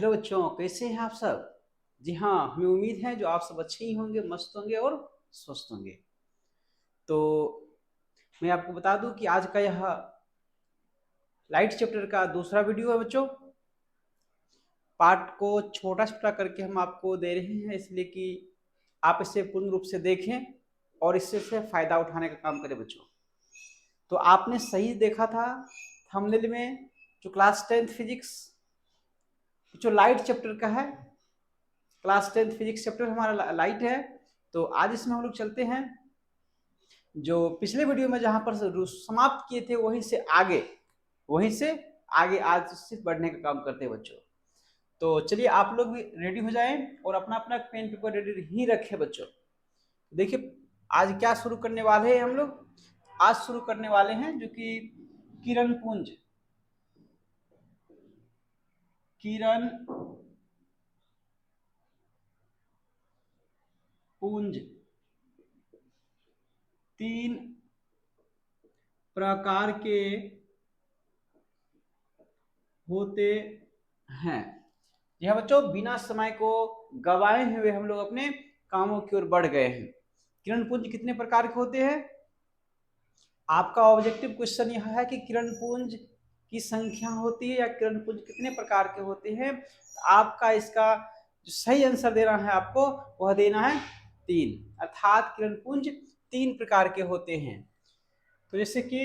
Hello बच्चों, कैसे हैं आप सब। जी हाँ, हमें उम्मीद है जो आप सब अच्छे ही होंगे, मस्त होंगे और स्वस्थ होंगे। तो मैं आपको बता दूं कि आज का यह लाइट चैप्टर का दूसरा वीडियो है बच्चों। पार्ट को छोटा छोटा करके हम आपको दे रहे हैं, इसलिए कि आप इसे पूर्ण रूप से देखें और इससे से फायदा उठाने का काम करें बच्चों। तो आपने सही देखा था थंबनेल में, जो क्लास 10th फिजिक्स जो लाइट चैप्टर का है, क्लास 10th फिजिक्स चैप्टर हमारा लाइट है। तो आज इसमें हम लोग चलते हैं जो पिछले वीडियो में जहां पर समाप्त किए थे वहीं से आगे आज से बढ़ने का काम करते हैं बच्चों। तो चलिए आप लोग भी रेडी हो जाएं और अपना अपना पेन पेपर रेडी ही रखें बच्चों। देखिए आज क्या शुरू करने वाले हैं हम लोग। आज शुरू करने वाले हैं जो कि किरण पुंज किरण पुंज 3 प्रकार के होते हैं। यह बच्चों बिना समय को गवाए हुए हम लोग अपने कामों की ओर बढ़ गए हैं। किरण पुंज कितने प्रकार के होते हैं। आपका ऑब्जेक्टिव क्वेश्चन यह है कि किरण पुंज की संख्या होती है या किरण पुंज कितने प्रकार के होते हैं। आपका इसका जो सही आंसर देना है आपको वह देना है 3, अर्थात किरण पुंज 3 प्रकार के होते हैं। तो जैसे कि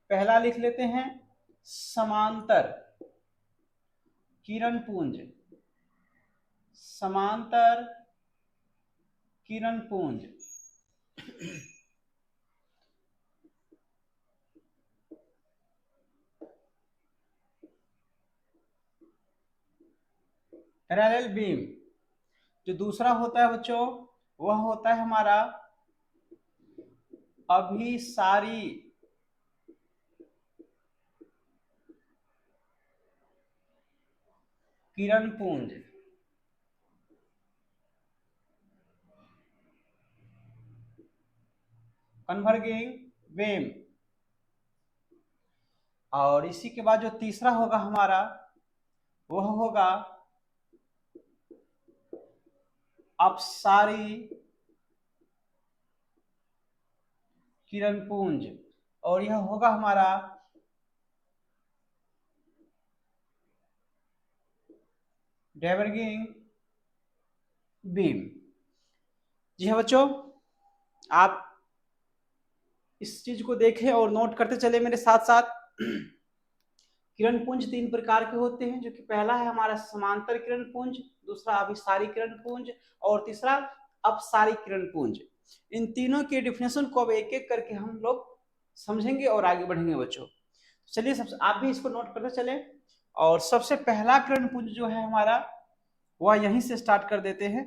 पहला लिख लेते हैं समांतर किरण पुंज। समांतर किरण पुंज पैरेलल बीम। जो दूसरा होता है बच्चों वह होता है हमारा अभिसारी किरण पुंज। Converging beam. और इसी के बाद जो तीसरा होगा हमारा वह होगा अपसारी किरण पुंज। और यह होगा हमारा डाइवर्जिंग बीम। जी हाँ बच्चों, आप इस चीज को देखें और नोट करते चले मेरे साथ साथ। किरण पुंज 3 प्रकार के होते हैं, जो कि पहला है हमारा समांतर किरण पुंज, दूसरा अभिसारी किरण पुंज और तीसरा अपसारी किरण पुंज। इन तीनों के डिफिनेशन को अब एक एक करके हम लोग समझेंगे और आगे बढ़ेंगे बच्चों। चलिए सबसे आप भी इसको नोट करते चले। और सबसे पहला किरण पुंज जो है हमारा वह यहीं से स्टार्ट कर देते हैं,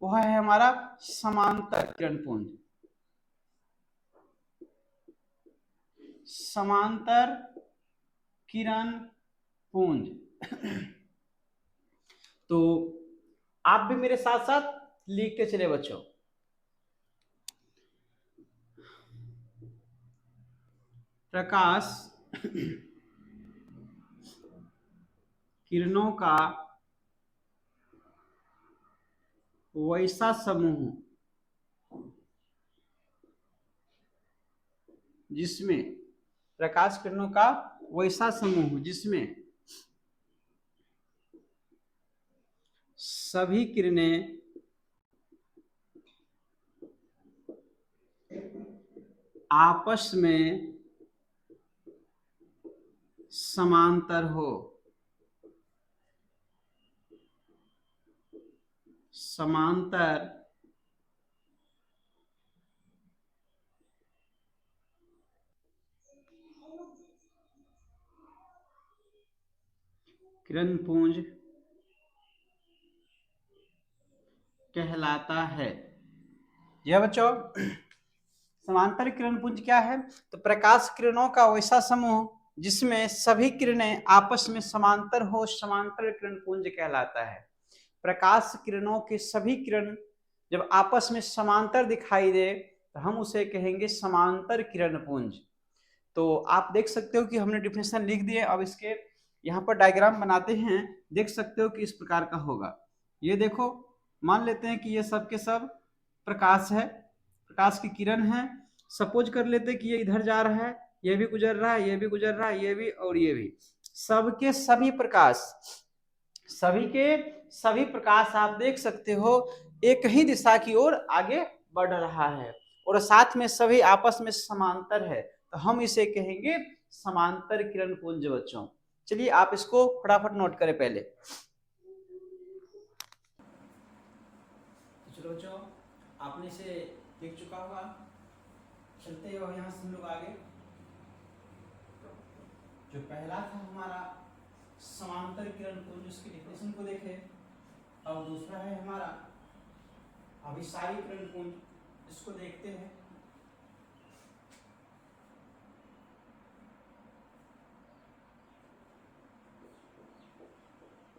वह है हमारा समांतर किरण पुंज। समांतर किरण पुंज। तो आप भी मेरे साथ साथ लिखते चले बच्चों। प्रकाश किरणों का वैसा समूह जिसमें प्रकाश किरणों का वैसा समूह जिसमें सभी किरणें आपस में समांतर हो। समांतर किरण पुंज कहलाता है। यह बच्चों समांतर किरण पुंज क्या है, तो प्रकाश किरणों का वैसा समूह जिसमें सभी किरणें आपस में समांतर हो, समांतर किरण पुंज कहलाता है। प्रकाश किरणों के सभी किरण जब आपस में समांतर दिखाई दे तो हम उसे कहेंगे समांतर किरण पुंज। तो आप देख सकते हो कि हमने डिफिनेशन लिख दिए। अब इसके यहाँ पर डायग्राम बनाते हैं, देख सकते हो कि इस प्रकार का होगा। ये देखो, मान लेते हैं कि ये सब के सब प्रकाश है, प्रकाश की किरण है। सपोज कर लेते हैं कि ये इधर जा रहा है, ये भी गुजर रहा है, ये भी गुजर रहा है, ये भी और ये भी, सबके सभी प्रकाश, सभी के सभी प्रकाश आप देख सकते हो एक ही दिशा की ओर आगे बढ़ रहा है और साथ में सभी आपस में समांतर है, तो हम इसे कहेंगे समांतर किरण पुंज बच्चों। चलिए आप इसको फटाफट नोट करें पहले। चलो बच्चों, आपने इसे देख चुका होगा। चलते हैं यहाँ से हम लोग आगे। जो पहला था हमारा समांतर किरण पुंज, उसकी डेफिनेशन को देखें। अब दूसरा है हमारा अभिसारी किरण पुंज, इसको देखते हैं।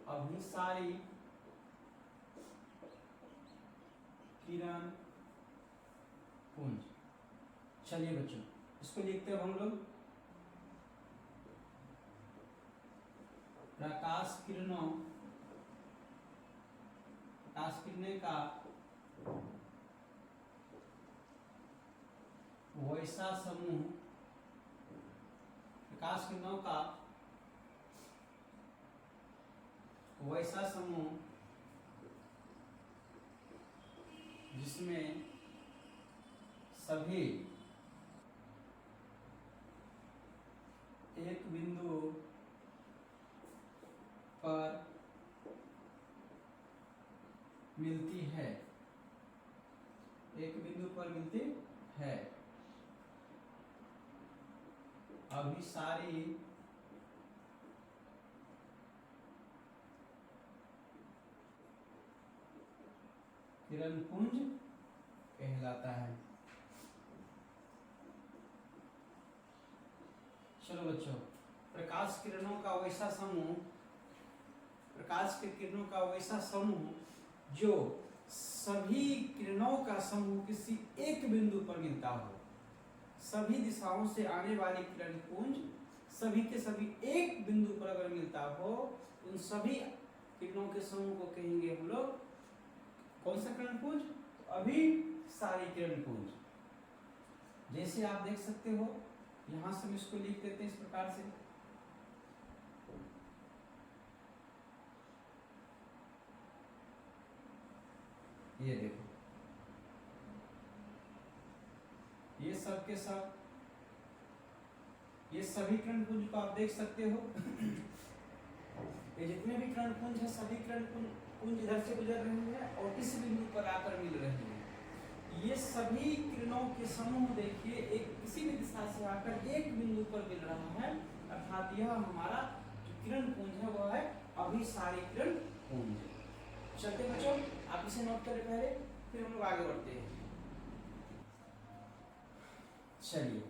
अभिसारी किरण पुंज। चलिए बच्चों, इसको लिखते हैं हम लोग प्रकाश किरणों का वैसा समूह, प्रकाश किरणों का वैसा समूह जिसमें सभी एक बिंदु पर मिलती है, एक बिंदु पर मिलती है। अभिसारी किरण पुंज कहलाता है। चलो बच्चों, प्रकाश किरणों का वैसा समूह, प्रकाश के किरणों का वैसा समूह जो सभी किरणों का समूह किसी एक बिंदु पर मिलता हो, सभी दिशाओं से आने वाली किरण पुंज सभी के सभी एक बिंदु पर अगर मिलता हो, उन सभी किरणों के समूह को कहेंगे हम लोग कौन सा किरण पुंज? अभिसारी किरण पुंज। जैसे आप देख सकते हो, यहां से हम इसको लिख देते हैं इस प्रकार से। ये देखो, ये सब के सब, ये सभी किरण पुंज को आप देख सकते हो। ये जितने भी किरण पुंज है, सभी किरण पुंज इधर से गुजर रहे हैं और किस बिंदु पर आकर मिल रहे हैं। ये सभी किरणों के समूह देखिए, एक किसी भी दिशा से आकर एक बिंदु पर मिल रहा है, अर्थात यह हमारा जो किरण पुंज है वह है अभिसारी किरण पुंज। चलते बच्चों, आप इसे नोट करें पहले, फिर हम लोग आगे बढ़ते हैं। चलिए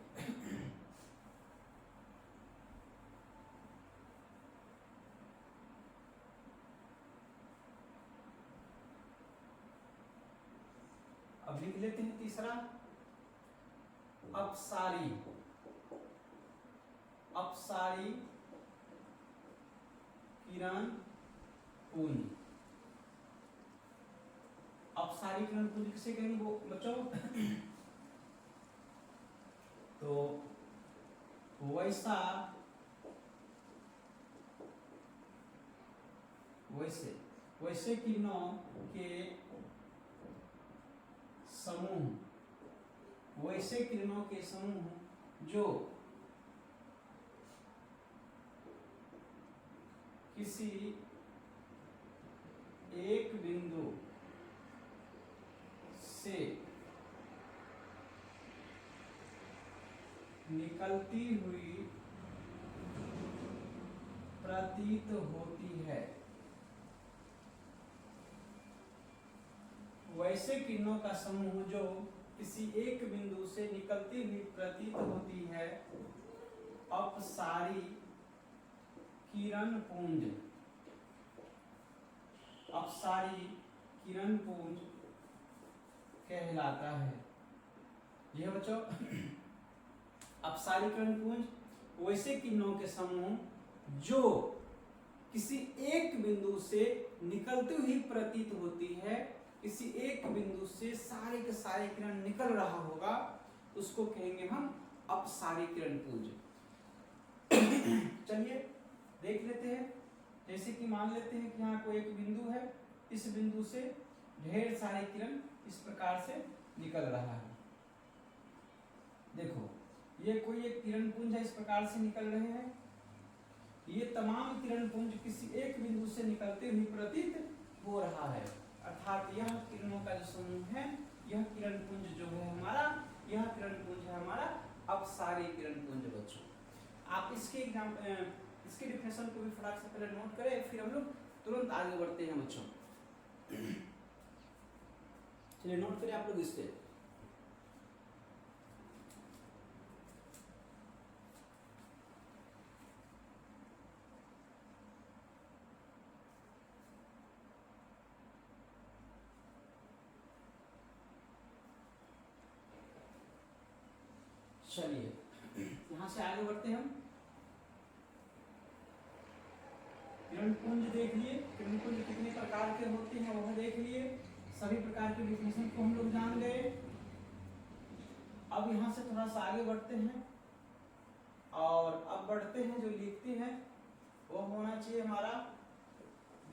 अब लिख लेते हैं तीसरा, अपसारी किरण पुंज। अपसारी किरण पुंज किसे कहेंगे वो बच्चों? तो वैसे किरणों के समूह, वैसे किरणों के समूह जो किसी एक बिंदु से निकलती हुई प्रतीत होती है, वैसे किरणों का समूह जो किसी एक बिंदु से निकलती हुई प्रतीत होती है, अपसारी किरण पुंज। अपसारी किरण पुंज कहलाता है। यह बच्चों, अपसारी किरण पुंज वैसे किरणों के समूह जो किसी एक बिंदु से निकलती हुई प्रतीत होती है, किसी एक बिंदु से सारे के सारे किरण निकल रहा होगा, उसको कहेंगे हम अपसारी किरण पुंज। चलिए देख लेते हैं। जैसे कि मान लेते हैं कि यहाँ कोई एक बिंदु है, इस बिंदु से ढेर सारे किरण इस प्रकार से निकल रहा है। देखो ये कोई एक किरण पुंज है, इस प्रकार से निकल रहे हैं। ये तमाम किरण पुंज किसी एक बिंदु से निकलते हुए प्रतीत हो रहा है, अर्थात यह किरणों का जो समूह है, यह किरण पुंज जो है हमारा, यह किरण पुंज है हमारा अपसारी किरण पुंज। बच्चों आप इसके इसके डिफिनेशन को भी फटाक से पहले नोट करें, फिर हम लोग तुरंत आगे बढ़ते हैं बच्चों। चलिए नोट करें आप लोग इससे। चलिए यहां से आगे बढ़ते हैं हम। किरण पुंज देख लिए, किरण पुंज कितने प्रकार के होते हैं वह देख लिए, सभी प्रकार के डिफिनेशन को हम लोग जान गए। अब यहाँ से थोड़ा सा आगे बढ़ते हैं और अब बढ़ते हैं, जो लिखते हैं वो होना चाहिए हमारा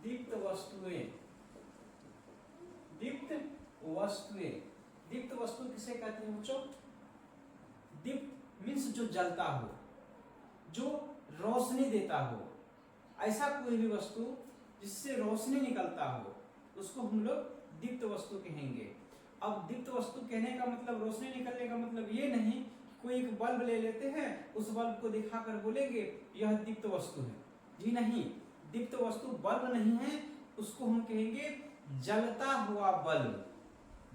दीप्त वस्तुएं। दीप्त वस्तुएं, दीप्त वस्तु किसे कहते हैं बच्चों? दीप्त मीन्स जो जलता हो, जो रोशनी देता हो, ऐसा कोई भी वस्तु जिससे रोशनी निकलता हो उसको हम लोग दीप्त वस्तु कहेंगे। अब दीप्त वस्तु कहने का मतलब, रोशनी निकलने का मतलब ये नहीं कोई एक बल्ब ले लेते हैं, उस बल्ब को दिखाकर बोलेंगे यह दीप्त वस्तु है। जी नहीं, दीप्त वस्तु बल्ब नहीं है, उसको हम कहेंगे जलता हुआ बल्ब।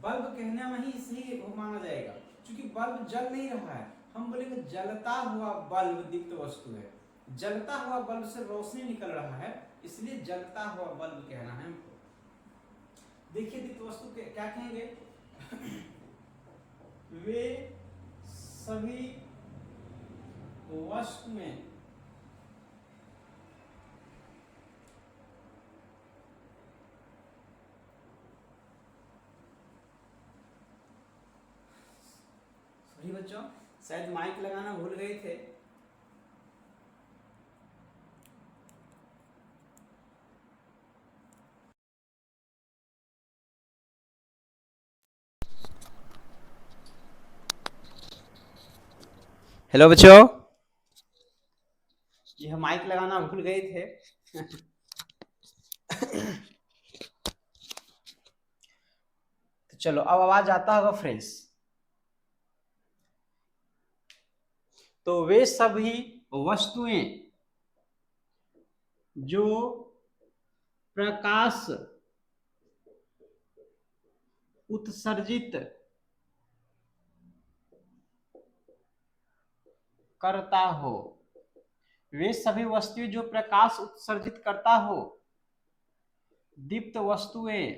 बल्ब कहना में ही सही माना जाएगा, क्योंकि बल्ब जल नहीं रहा है, हम बोलेंगे जलता हुआ बल्ब दीप्त वस्तु है। जलता हुआ बल्ब से रोशनी निकल रहा है, इसलिए जलता हुआ बल्ब कहना है हमको। देखिए दीप्त वस्तु क्या कहेंगे? वे सभी वस्तुएं सॉरी बच्चों, शायद माइक लगाना भूल गए थे। हेलो बच्चों, यह माइक लगाना भूल गए थे। तो चलो अब आवाज आता होगा फ्रेंड्स। तो वे सभी वस्तुएं जो प्रकाश उत्सर्जित करता हो, वे सभी वस्तुएं जो प्रकाश उत्सर्जित करता हो, दीप्त वस्तुएं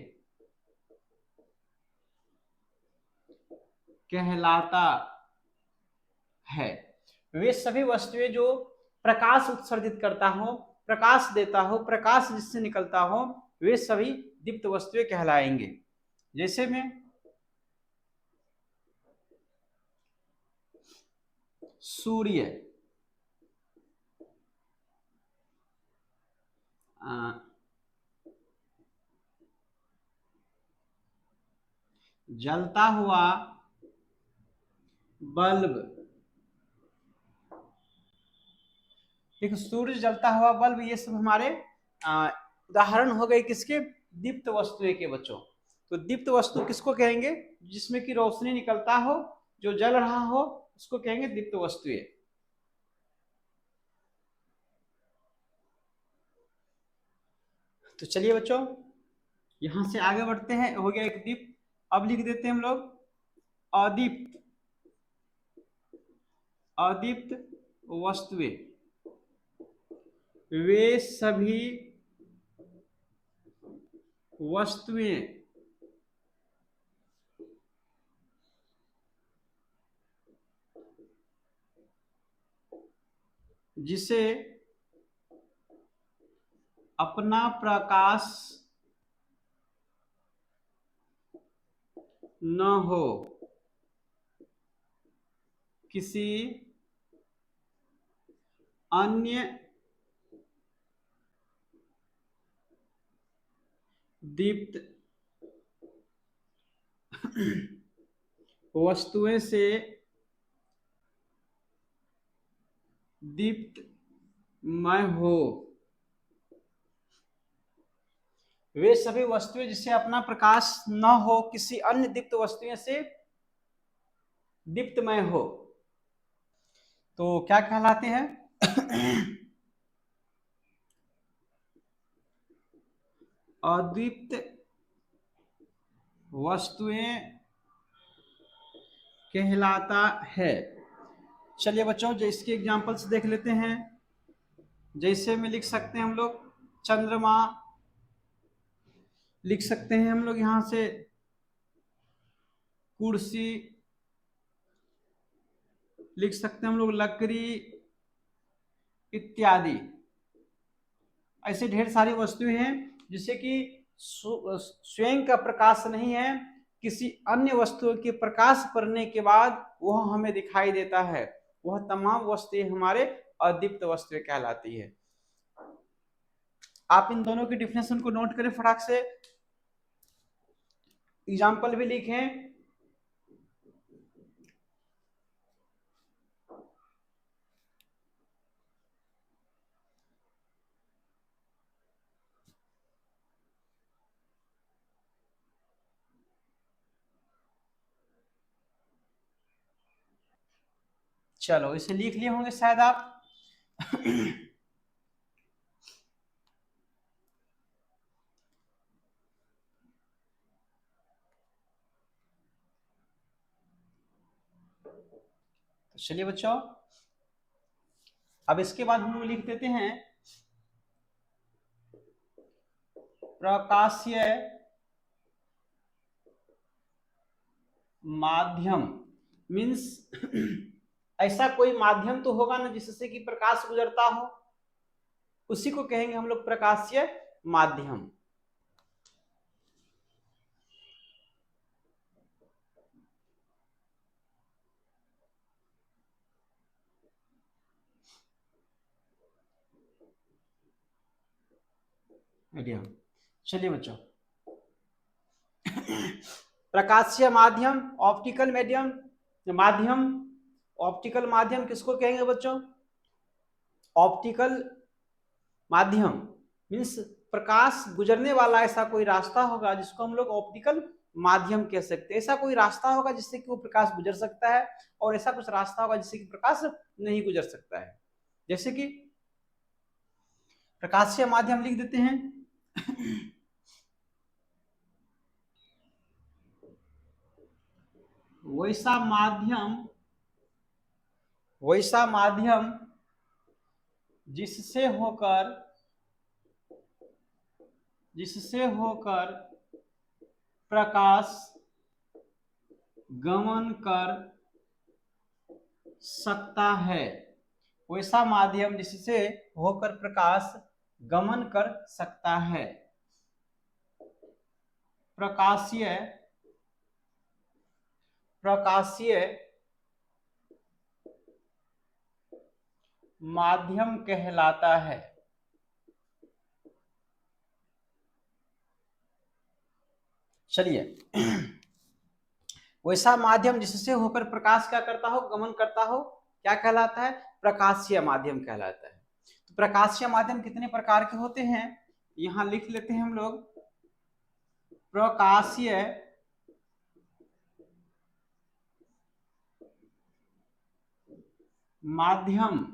कहलाता है। वे सभी वस्तुएं जो प्रकाश उत्सर्जित करता हो, प्रकाश देता हो, प्रकाश जिससे निकलता हो, वे सभी दीप्त वस्तुएं कहलाएंगे। जैसे में सूर्य, जलता हुआ बल्ब, देखो सूर्य, जलता हुआ बल्ब, ये सब हमारे उदाहरण हो गए किसके? दीप्त वस्तुएं के बच्चों। तो दीप्त वस्तु किसको कहेंगे? जिसमें कि रोशनी निकलता हो, जो जल रहा हो, उसको कहेंगे दीप्त वस्तुएं। तो चलिए बच्चों यहां से आगे बढ़ते हैं। हो गया एक दीप्त। अब लिख देते हैं हम लोग अदीप्त। अदीप्त वस्तुएं वे सभी वस्तुएं जिसे अपना प्रकाश न हो किसी अन्य दीप्त वस्तुएं से दीप्तमय हो। वे सभी वस्तुएं जिससे अपना प्रकाश न हो किसी अन्य दीप्त वस्तुएं से दीप्तमय हो, तो क्या कहलाते हैं? अदीप्त वस्तुएं कहलाता है। चलिए बच्चों, जो इसके एग्जांपल्स देख लेते हैं। जैसे में लिख सकते हैं हम लोग चंद्रमा, लिख सकते हैं हम लोग यहां से कुर्सी, लिख सकते हैं हम लोग लकड़ी इत्यादि। ऐसे ढेर सारी वस्तुएं हैं जिससे कि स्वयं का प्रकाश नहीं है, किसी अन्य वस्तु के प्रकाश पड़ने के बाद वह हमें दिखाई देता है। वह तमाम वस्तुएं हमारे अदीप्त वस्तुएं कहलाती है। आप इन दोनों की डिफिनेशन को नोट करें फटाक से, एग्जाम्पल भी लिखें। चलो, इसे लिख लिए होंगे शायद आप। तो चलिए बच्चों, अब इसके बाद हम लोग लिख देते हैं प्रकाशीय माध्यम। मीन्स ऐसा कोई माध्यम तो होगा ना जिससे कि प्रकाश गुजरता हो, उसी को कहेंगे हम लोग प्रकाशीय माध्यम। चलिए बच्चों, प्रकाशीय माध्यम, ऑप्टिकल मीडियम माध्यम, ऑप्टिकल माध्यम किसको कहेंगे बच्चों? ऑप्टिकल माध्यम मीन्स प्रकाश गुजरने वाला ऐसा कोई रास्ता होगा जिसको हम लोग ऑप्टिकल माध्यम कह सकते हैं। ऐसा कोई रास्ता होगा जिससे कि वो प्रकाश गुजर सकता है, और ऐसा कुछ रास्ता होगा जिससे कि प्रकाश नहीं गुजर सकता है। जैसे कि प्रकाशीय माध्यम लिख देते हैं वैसा माध्यम जिससे होकर प्रकाश गमन कर सकता है। वैसा माध्यम जिससे होकर प्रकाश गमन कर सकता है। प्रकाशीय माध्यम कहलाता है। चलिए, वैसा माध्यम जिससे होकर प्रकाश क्या करता हो, गमन करता हो, क्या कहलाता है? प्रकाशीय माध्यम कहलाता है। तो प्रकाशीय माध्यम कितने प्रकार के होते हैं, यहां लिख लेते हैं हम लोग। प्रकाशीय माध्यम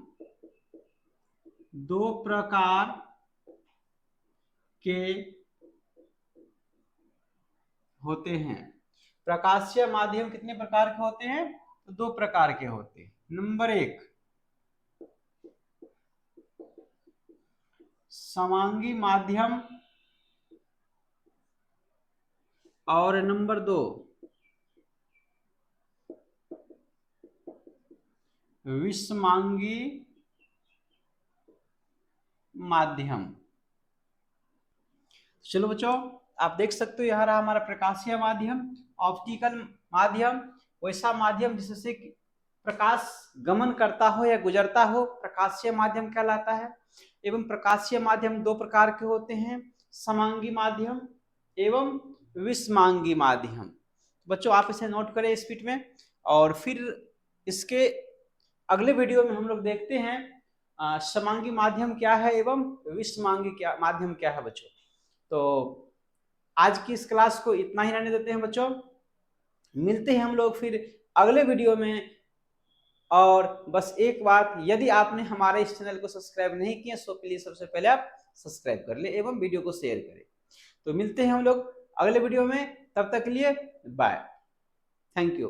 दो प्रकार के होते हैं। प्रकाशीय माध्यम कितने प्रकार के होते हैं? तो दो प्रकार के होते हैं। नंबर एक, समांगी माध्यम, और नंबर दो, विषमांगी माध्यम। चलो बच्चों, आप देख सकते हो यहाँ रहा हमारा प्रकाशीय माध्यम, ऑप्टिकल माध्यम, वैसा माध्यम जिससे प्रकाश गमन करता हो या गुजरता हो, प्रकाशीय माध्यम कहलाता है। एवं प्रकाशीय माध्यम दो प्रकार के होते हैं, समांगी माध्यम एवं विषमांगी माध्यम। बच्चों आप इसे नोट करें स्पीड में, और फिर इसके अगले वीडियो में हम लोग देखते हैं समांगी माध्यम क्या है एवं विषमांगी माध्यम क्या है बच्चों। तो आज की इस क्लास को इतना ही रहने देते हैं बच्चों, मिलते हैं हम लोग फिर अगले वीडियो में। और बस एक बात, यदि आपने हमारे इस चैनल को सब्सक्राइब नहीं किया तो प्लीज सबसे पहले आप सब्सक्राइब कर ले एवं वीडियो को शेयर करें। तो मिलते हैं हम लोग अगले वीडियो में, तब तक के लिए बाय, थैंक यू।